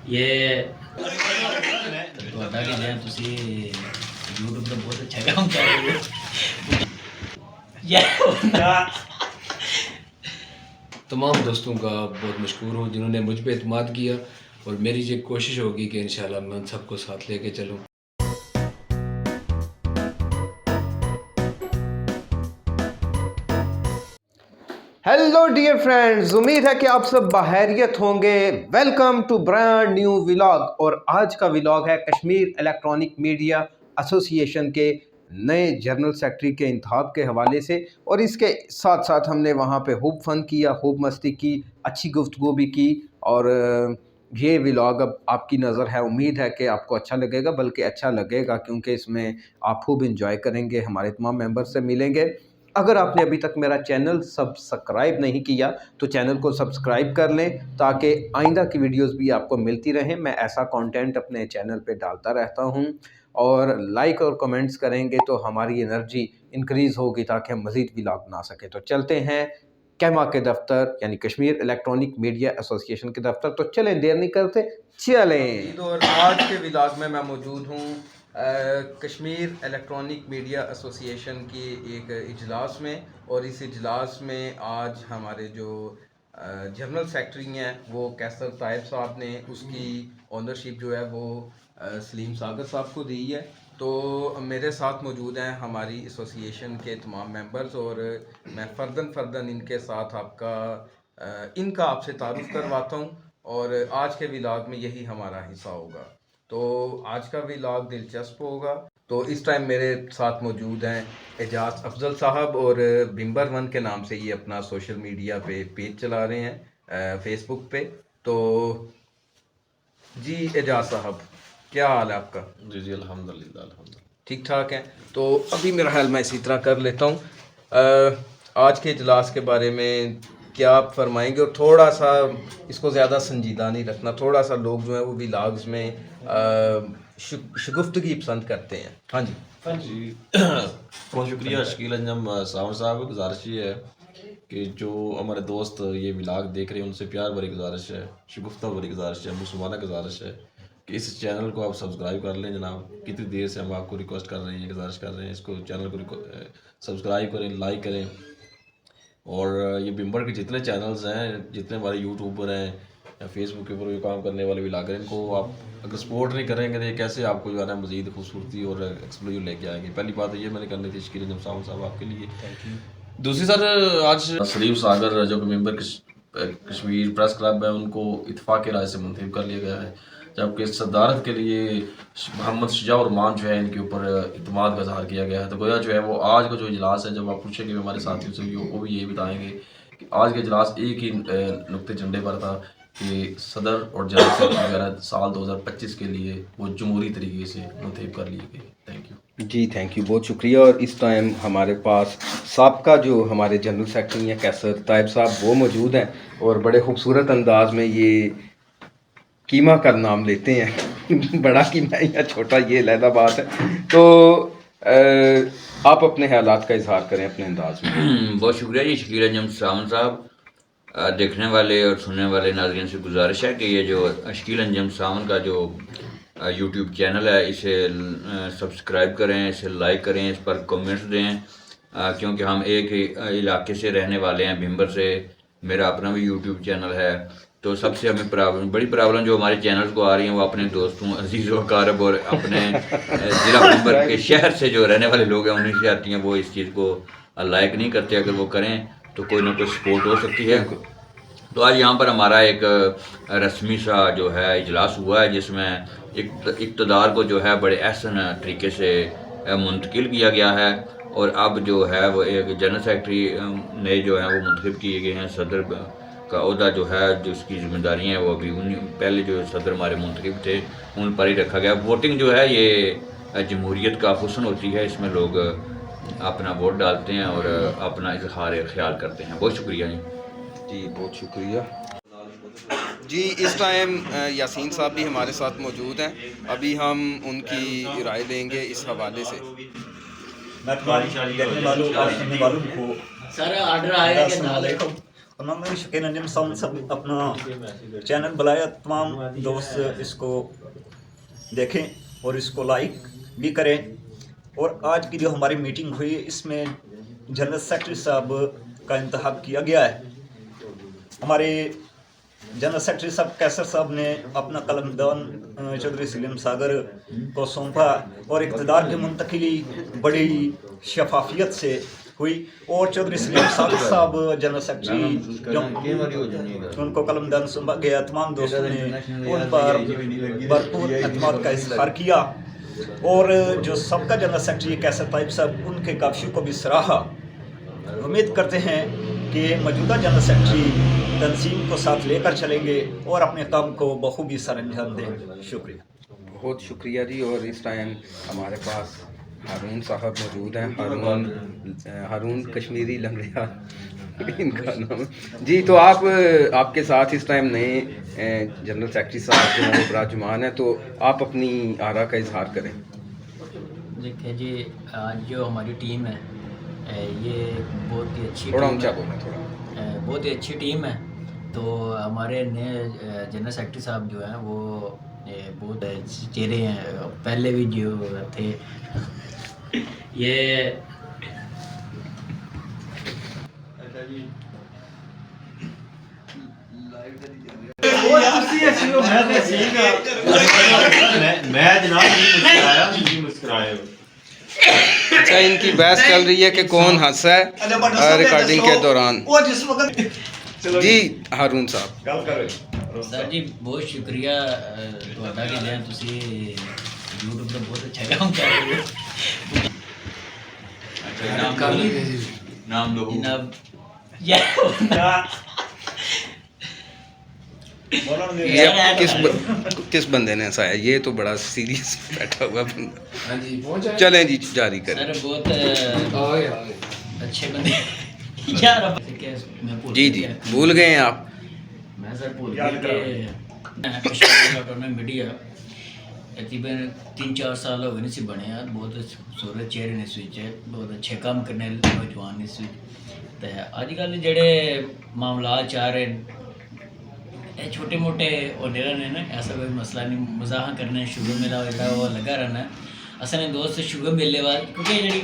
ये ਤੁਹਾਡਾ ਕਿ ਜੇ ਤੁਸੀਂ YouTube ਤੇ ਬਹੁਤ ਅੱਛਾ ਕੰਮ ਕਰ ਰਹੇ ਹੋ तमाम दोस्तों का बहुत मशहूर हूँ जिन्होंने मुझ पर एतमाद किया और मेरी ये कोशिश होगी कि इंशाल्लाह मैं उन सबको साथ लेके चलूँ। हेलो डियर फ्रेंड्स, उम्मीद है कि आप सब बहैरियत होंगे। Welcome to brand new vlog. और आज का व्लॉग है कश्मीर इलेक्ट्रॉनिक मीडिया एसोसिएशन के नए जनरल सेक्रेटरी के इंतखाब के हवाले से, और इसके साथ साथ हमने वहाँ पे खूब फ़न किया, खूब मस्ती की, अच्छी गुफ्तगू भी की। और ये व्लॉग अब आपकी नज़र है, उम्मीद है कि आपको अच्छा लगेगा, बल्कि अच्छा लगेगा क्योंकि इसमें आप खूब इंजॉय करेंगे, हमारे तमाम मेंबर से मिलेंगे। अगर आपने अभी तक मेरा चैनल सब्सक्राइब नहीं किया तो चैनल को सब्सक्राइब कर लें ताकि आइंदा की वीडियोस भी आपको मिलती रहें। मैं ऐसा कंटेंट अपने चैनल पे डालता रहता हूं। और लाइक और कमेंट्स करेंगे तो हमारी एनर्जी इंक्रीज़ होगी ताकि हम मज़ीद व्लॉग बना सकें। तो चलते हैं कैमा के दफ्तर, यानी कश्मीर इलेक्ट्रॉनिक मीडिया एसोसिएशन के दफ्तर। तो चलें, देर नहीं करते, चलें। और आज के व्लॉग में मैं मौजूद हूँ कश्मीर इलेक्ट्रॉनिक मीडिया एसोसिएशन की एक इजलास में। और इस इजलास में आज हमारे जो जनरल सेक्रेटरी हैं वो कैसर तायब साहब ने उसकी ओनरशिप जो है वो सलीम सागर साहब को दी है। तो मेरे साथ मौजूद हैं हमारी एसोसिएशन के तमाम मेंबर्स, और मैं फ़र्दन इनके साथ इनका आपसे तारुफ करवाता हूँ। और आज के व्लॉग में यही हमारा हिस्सा होगा। तो आज का व्लॉग दिलचस्प होगा। तो इस टाइम मेरे साथ मौजूद हैं एजाज अफजल साहब, और बिम्बर वन के नाम से ये अपना सोशल मीडिया पे पेज चला रहे हैं फेसबुक पे। तो जी एजाज साहब, क्या हाल है आपका? जी अल्हम्दुलिल्लाह ठीक ठाक है। तो अभी मेरा ख्याल मैं इसी तरह कर लेता हूँ। आज के इजलास के बारे में क्या आप फरमाएंगे? और थोड़ा सा इसको ज़्यादा संजीदा नहीं रखना, थोड़ा सा लोग जो है वो व्लॉग्स में शगुफ्तगी पसंद करते हैं। हाँ जी जी बहुत शुक्रिया शकील अंजम सावर साहब। गुजारिश ये है कि जो हमारे दोस्त ये व्लॉग देख रहे हैं उनसे प्यार भरी गुजारिश है, शगुफ्ता भरी गुजारिश है, मुसलमाना गुजारिश है कि इस चैनल को आप सब्सक्राइब कर लें। जनाब कितनी देर से हम आपको रिक्वेस्ट कर रहे हैं, गुजारिश कर रहे हैं, इसको चैनल को सब्सक्राइब करें, लाइक करें। और ये बिम्बर के जितने चैनल्स हैं, जितने हमारे यूट्यूबर हैं या फेसबुक के ऊपर भी काम करने वाले व्लॉगर, इनको आप अगर सपोर्ट नहीं करेंगे तो ये कैसे आपको जो है ना मज़ीद खूबसूरती और एक्सप्लोजर लेके आएंगे। पहली बात तो ये मैंने करनी थी शकील अंजम साहब आपके लिए। दूसरी सर, आज सलीम सागर जो कि मेंबर कश्मीर प्रेस क्लब है, उनको इत्तेफाक राय से मुंतखब कर लिया गया है, जबकि सदारत के लिए मोहम्मद शुजा-उर-रहमान जो है इनके ऊपर इत्मीनान का इज़हार किया गया है। तो गोया जो है वो आज का जो इजलास है, जब आप पूछेंगे हमारे साथियों से वो भी यही बताएंगे कि आज का इजलास एक ही नुक्ते झंडे पर था कि सदर और जनरल सेक्रेटरी वगैरह साल 2025 के लिए वो जमहूरी तरीके से मुंतखब कर लिए गए। थैंक यू जी, थैंक यू, बहुत शुक्रिया। और इस टाइम हमारे पास साबका जो हमारे जनरल सेक्रेटरी हैं कैसर तायब साहब वो मौजूद हैं, और बड़े खूबसूरत अंदाज में ये कीमा का नाम लेते हैं बड़ा कीमा या छोटा, ये अलग बात है। तो आप अपने हालात का इजहार करें अपने अंदाज में। बहुत शुक्रिया जी शकील अंजम सावन साहब। देखने वाले और सुनने वाले नाज़रीन से गुजारिश है कि ये जो शकील अंजम सावन का जो यूट्यूब चैनल है इसे सब्सक्राइब करें, इसे लाइक करें, इस पर कमेंट्स दें, क्योंकि हम एक ही इलाके से रहने वाले हैं, भिम्बर से। मेरा अपना भी यूट्यूब चैनल है। तो सबसे हमें बड़ी प्रॉब्लम जो हमारे चैनल्स को आ रही है वो अपने दोस्तों अजीज़ व अकारब और अपने ज़िला भिम्बर के शहर से जो रहने वाले लोग हैं उन्हीं से आती हैं। वो इस चीज़ को लाइक नहीं करते। अगर वो करें तो कोई ना कोई सपोर्ट हो सकती है। तो आज यहाँ पर हमारा एक रस्मी सा जो है इजलास हुआ है, जिसमें इक़्तिदार को जो है बड़े एहसन तरीके से मुंतकिल किया गया है। और अब जो है वो एक जनरल सेक्रेटरी नए जो हैं वो मुंतखब किए गए हैं। सदर का ओहदा जो है, जो उसकी जिम्मेदारी है वो अभी पहले जो सदर हमारे मुंतखब थे उन पर ही रखा गया। वोटिंग जो है ये जमहूरियत का हुस्न होती है, इसमें लोग अपना वोट डालते हैं और अपना इज़हार ख्याल करते हैं। बहुत शुक्रिया जी, बहुत शुक्रिया जी। इस टाइम यासीन साहब भी हमारे साथ मौजूद हैं। अभी हम उनकी राय लेंगे इस हवाले से। सर ऑर्डर आएगा कि ना? उन्होंने शकील अंजुम साहब सब अपना चैनल बनाया, तमाम दोस्त इसको देखें और इसको लाइक भी करें। और आज की जो हमारी मीटिंग हुई इसमें जनरल सेक्रेटरी साहब का इंतखाब किया गया है। हमारे जनरल सेक्रेटरी साहब कैसर साहब ने अपना कलमदान चौधरी सलीम सागर को सौंपा और इक़्तिदार की मुंतकिली बड़ी शफाफियत से हुई। और चौधरी सलीम सागर साहब जनरल सेक्रेटरी जो उनको कलमदान सौंपा गया, तमाम दोस्तों ने उन पर भरपूर एतमाद का इज़हार किया। और जो सबका जनरल सेक्रेटरी कैसर ताइब साहब, उनके काफ़ी को भी सराहा। उम्मीद करते हैं कि मौजूदा जनरल सेक्रेटरी तंजीम को साथ लेकर चलेंगे और अपने काम को बखूबी सर अंजाम दें। शुक्रिया। बहुत शुक्रिया जी। और इस टाइम हमारे पास हारून साहब मौजूद हैं। हारून कश्मीरी लंगड़िया इनका नाम है जी। तो आपके साथ इस टाइम नए जनरल सेक्रेटरी साहब जो हैं विराजमान हैं, तो आप अपनी आरा का इजहार करें। देखिए जी, आज जो हमारी टीम है ये बहुत ही अच्छी थोड़ा टीम ऊंचा है। बोलें थोड़ा। बहुत ही अच्छी टीम है। तो हमारे नए जनरल सेक्रेटरी साहब जो हैं वो बहुत अच्छे चेहरे हैं, पहले भी जो थे ये अच्छा, इनकी बहस चल रही है कि कौन हंसा है रिकॉर्डिंग के दौरान। जी हारून साहब। सर जी बहुत शुक्रिया ਤੁਹਾਡਾ ਕਿ ਜੇ ਤੁਸੀਂ YouTube ਤੇ ਬਹੁਤ ਅੱਛਾ ਕੰਮ ਕਰ ਰਹੇ ਹੋ। नाम लो। जनाब ये किस बंदे ने हंसाया? ये तो बड़ा सीरियस बैठा हुआ बंदा। हाँ जी, पहुंचा है? चलें जी, जारी करें। सर बहुत अच्छे बंदे यार। अब मैं भूल जी गया। भूल गए हैं आप। मैं सर भूल गया कि मीडिया तकरीबन 3-4 साल हो गए इसी बने यार। बहुत सूरत चेहरे ने इस विच बहुत अच्छे काम करने नौजवान इस विच। ते अजकल जेह्ड़े मामला चाह रहे ये छोटे मोटे होने रहने ना, ऐसा कोई मसला नहीं। मजाक करने शुगर मेला जेह्ड़ा वो लगा रहना है। असें दोस्त शुगर मेले बाद क्योंकि जेह्ड़ी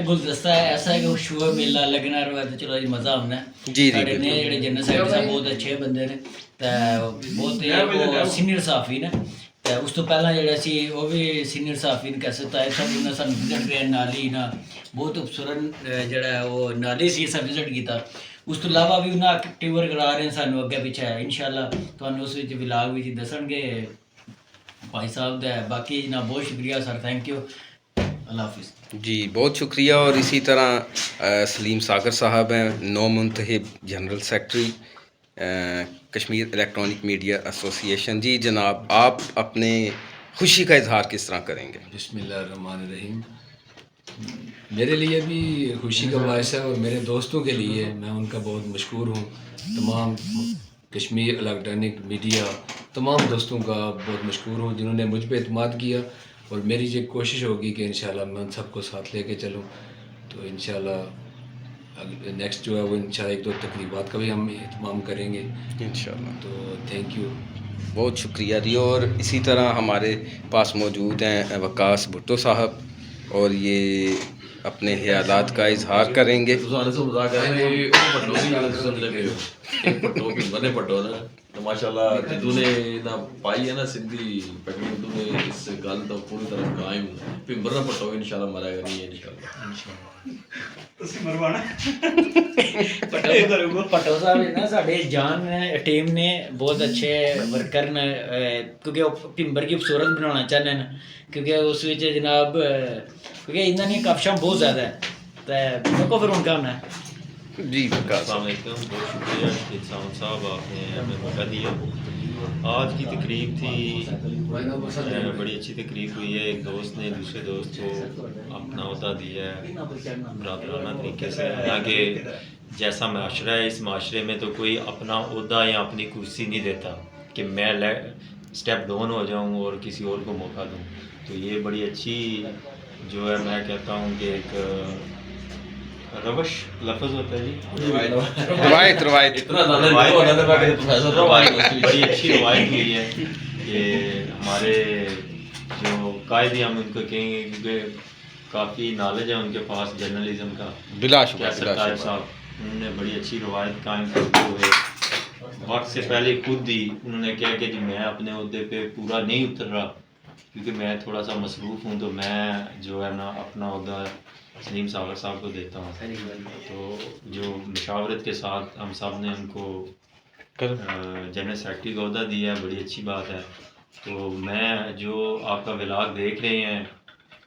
गुलदस्ता है ऐसा है कि शुगर मेला लगना रहा तो चलो जी मज़ा आना है। जी साढ़े ने जेह्ड़े जनरल सेक्रेटरी साहब बहुत अच्छे बंदे ने ते बहुत सीनियर सहाफ़ी ने। ते उस तो पहला जेह्ड़ा सी वो भी सीनियर सहाफ़ी ने कैसे ताए सब उन्हें सानू विजिट किया नाली ना बहुत खूबसूरत जेह्ड़ा है वो नाली सी सब विजिट किया। उस तो इलावा भी उन्हें एक्टिवर करा रहे हैं सानू अगे पिछे है। इंशाअल्लाह तुहानू उस विच विलाग विच दसणगे भाई साहब दा। बाकी जनाब बहुत शुक्रिया सर, थैंक यू, अल्लाह हाफिज़ जी। बहुत शुक्रिया। और इसी तरह सलीम सागर साहब हैं नौ मुंतखब general secretary Kashmir electronic media association. जी जनाब, आप अपने खुशी का इजहार किस तरह करेंगे? बिस्मिल्लाहिर्रहमानिर्रहीम। मेरे लिए भी खुशी का बायस है और मेरे दोस्तों के लिए मैं उनका बहुत मशकूर हूँ। तमाम कश्मीर इलेक्ट्रॉनिक मीडिया तमाम दोस्तों का बहुत मशकूर हूँ जिन्होंने मुझ पर एतमाद किया। और मेरी ये कोशिश होगी कि इंशाल्लाह मैं उन सबको साथ लेके चलूँ। तो इंशाल्लाह नेक्स्ट जो है वो इंशाल्लाह 1-2 तकरीबात का भी हम एहतमाम करेंगे इंशाल्लाह। तो थैंक यू, बहुत शुक्रिया जी। और इसी तरह हमारे पास मौजूद हैं वकास भुट्टो साहब और ये अपने ख्यालात का इजहार करेंगे। तो माशाल्लाह जिदू ने ना पाई है ना सिंधी पकड़ी ने इस गल तो पूरी तरह कायम पिंबर ना पटो इंशाल्लाह मरेगा नहीं इंशाल्लाह। पटो साहब ना साढ़े जान टीम ने बहुत अच्छे वर्कर ने क्योंकि पिंबर की खूबसूरत बनाना चाहते हैं क्योंकि उस विच जनाब क्योंकि इन्होंने कपशां बहुत ज़्यादा है तो देखो फिर उनका होना है। जी अस्सलाम वालेकुम, बहुत शुक्रिया शहीद साहब साहब, आपने हमें मौका दिया। आज की तकरीब थी, बड़ी अच्छी तकरीब हुई है। एक दोस्त ने दूसरे दोस्त को अपना अहदा दिया है बरादराना तरीके से। हालांकि जैसा माशरा है, इस माशरे में तो कोई अपना अहदा या अपनी कुर्सी नहीं देता कि मैं स्टेप डाउन हो जाऊँ और किसी और को मौका दूँ। तो ये बड़ी अच्छी जो है मैं कहता हूँ कि एक रवश लफ्ज़ होता है जी, रवायत रवायत बड़ी अच्छी रवायत हुई है कि हमारे जो कायदे हम उनको कहेंगे क्योंकि काफ़ी नॉलेज है उनके पास जर्नलिज्म का। बिलाशुबा सरताज साहब उन्होंने बड़ी अच्छी रवायत कायम करते हुए वक्त से पहले खुद ही उन्होंने कहा कि जी मैं अपने अहदे पे पूरा नहीं उतर रहा क्योंकि मैं थोड़ा सा मसरूफ़ हूँ, तो मैं जो है ना अपना अहदा सलीम सागर साहब को देता हूँ। तो जो मशावरत के साथ हम सब ने उनको जनरल सेक्रेटरी का अहदा दिया है, बड़ी अच्छी बात है। तो मैं जो आपका व्लॉग देख रहे हैं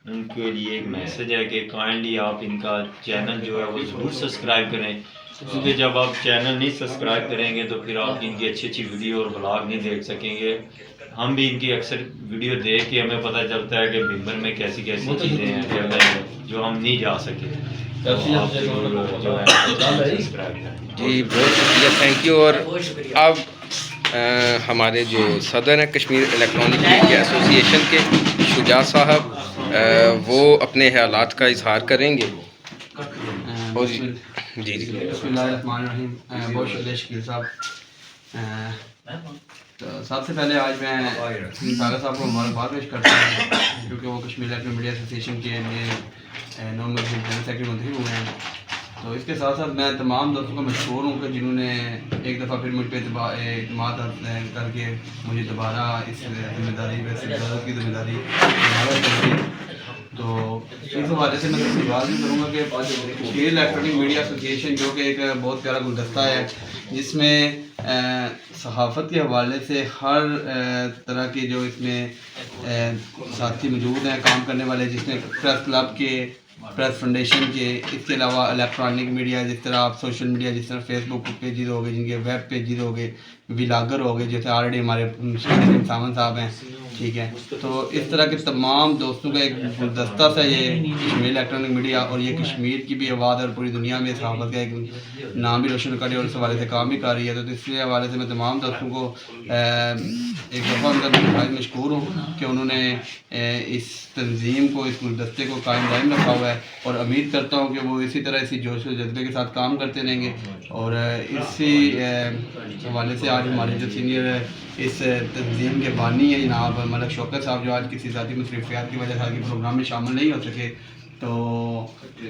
उनके लिए एक मैसेज है कि काइंडली आप इनका चैनल जो है वो ज़रूर सब्सक्राइब करें, क्योंकि जब आप चैनल नहीं सब्सक्राइब करेंगे तो फिर आप इनकी अच्छी अच्छी वीडियो और ब्लॉग नहीं देख सकेंगे। हम भी इनकी अक्सर वीडियो देख के हमें पता चलता है कि बिम्बर में कैसी कैसी चीज़ें हैं जो हम नहीं जा सके। तो आप ज़रूर जो है सब्सक्राइब करें। जी बहुत शुक्रिया, थैंक यू। और अब हमारे जो सदर हैं कश्मीर इलेक्ट्रॉनिक मीडिया एसोसिएशन के शुजा साहब, वो अपने ख्यालात का इजहार करेंगे। और जी जी बिस्मिल्लाहिर्रहमानिर्रहीम। बहुत शुक्रिया शकील साहब। तो सबसे पहले आज मैं सागर साहब को मुबारकबाद पेश करता हूँ क्योंकि वो कश्मीर इलेक्ट्रॉनिक मीडिया एसोसिएशन के नए नॉन मुस्लिम जनरल सेक्रेटरी मंत्री हुए हैं। तो इसके साथ साथ मैं तमाम दोस्तों को मशहूर हूँ कि जिन्होंने एक दफ़ा फिर मुझ पर एतमाद करके मुझे दोबारा इस जिम्मेदारी की जिम्मेदारी कर दी। तो इस हवाले से मैं सबसे बात भी करूँगा कि कश्मीर इलेक्ट्रॉनिक मीडिया एसोसिएशन जो कि एक बहुत प्यारा गुलदस्ता है जिसमें सहाफ़त के हवाले से हर तरह के जो इसमें साथी मौजूद हैं काम करने वाले, जिसमें प्रेस क्लब के, प्रेस फाउंडेशन के, इसके अलावा इलेक्ट्रॉनिक मीडिया जिस तरह आप सोशल मीडिया जिस तरह फेसबुक पेजेस हो गए, जिनके वेब पेजेस हो गए, व्लॉगर हो गए, जैसे ऑलरेडी हमारे सामन साहब हैं, ठीक है। तो इस तरह के तमाम दोस्तों का एक गुलदस्ता सा ये कश्मीर इलेक्ट्रॉनिक मीडिया, और ये कश्मीर की भी आवाज़ और पूरी दुनिया में सहाफ़त का एक नाम भी रोशन करे और इस हवाले से काम भी कर रही है। तो इसके हवाले से मैं तमाम दोस्तों को एक दफ़ा उनका मशकूर हूँ कि उन्होंने इस तंजीम को, इस गुलदस्ते को कायम दायम रखा हुआ है, और उम्मीद करता हूँ कि वो इसी तरह इसी जोश और जज्बे के साथ काम करते रहेंगे। और इसी हवाले से आज हमारे जो सीनियर इस तंजीम के बानी है जनाब मलक शौकत साहब, जो आज किसी ज़ाती मसरूफियात की वजह से आज प्रोग्राम में शामिल नहीं हो सके, तो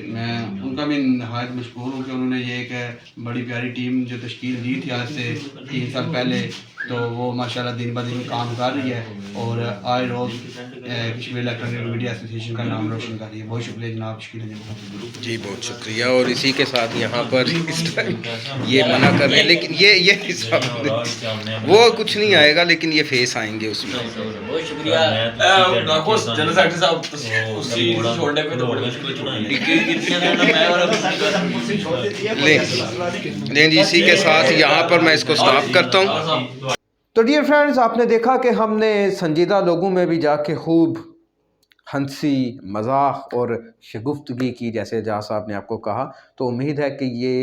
मैं उनका भी नहायत मशकूर हूँ कि उन्होंने ये एक बड़ी प्यारी टीम जो तश्कील दी थी आज से 3 साल पहले, तो वो माशाल्लाह दिन ब दिन काम कर रही है और आए रोज़ कश्मीर इलेक्ट्रॉनिक मीडिया एसोसिएशन का नाम रोशन कर रही है। बहुत शुक्रिया जनाब शकील जी, बहुत शुक्रिया। और इसी के साथ यहाँ पर इस टाइम ये मना कर रहे हैं, लेकिन ये हिसाब वो कुछ नहीं आएगा, लेकिन ये फेस आएंगे उसमें। बहुत शुक्रिया। जनरल सेक्रेटरी साहब उसी छोड़ने पे तो बड़ी लें जी, इसी के साथ यहाँ पर मैं इसको स्टॉप करता हूँ। तो डियर फ्रेंड्स, आपने देखा कि हमने संजीदा लोगों में भी जाके खूब हंसी मजाक और शगुफ्तगी की, जैसे जहाँ साहब ने आपको कहा। तो उम्मीद है कि ये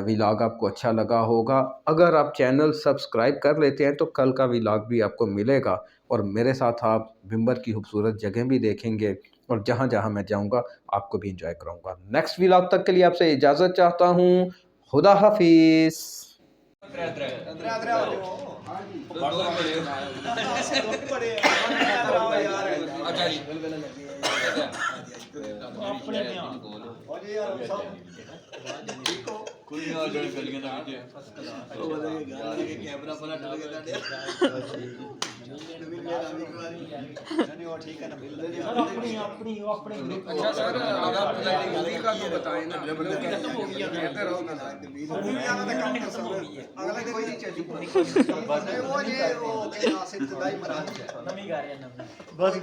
व्लॉग आपको अच्छा लगा होगा। अगर आप चैनल सब्सक्राइब कर लेते हैं तो कल का व्लॉग भी आपको मिलेगा, और मेरे साथ आप बिम्बर की खूबसूरत जगह भी देखेंगे, और जहाँ जहाँ मैं जाऊँगा आपको भी इंजॉय कराऊँगा। नेक्स्ट व्लॉग तक के लिए आपसे इजाज़त चाहता हूँ। खुदा हाफिज़। बस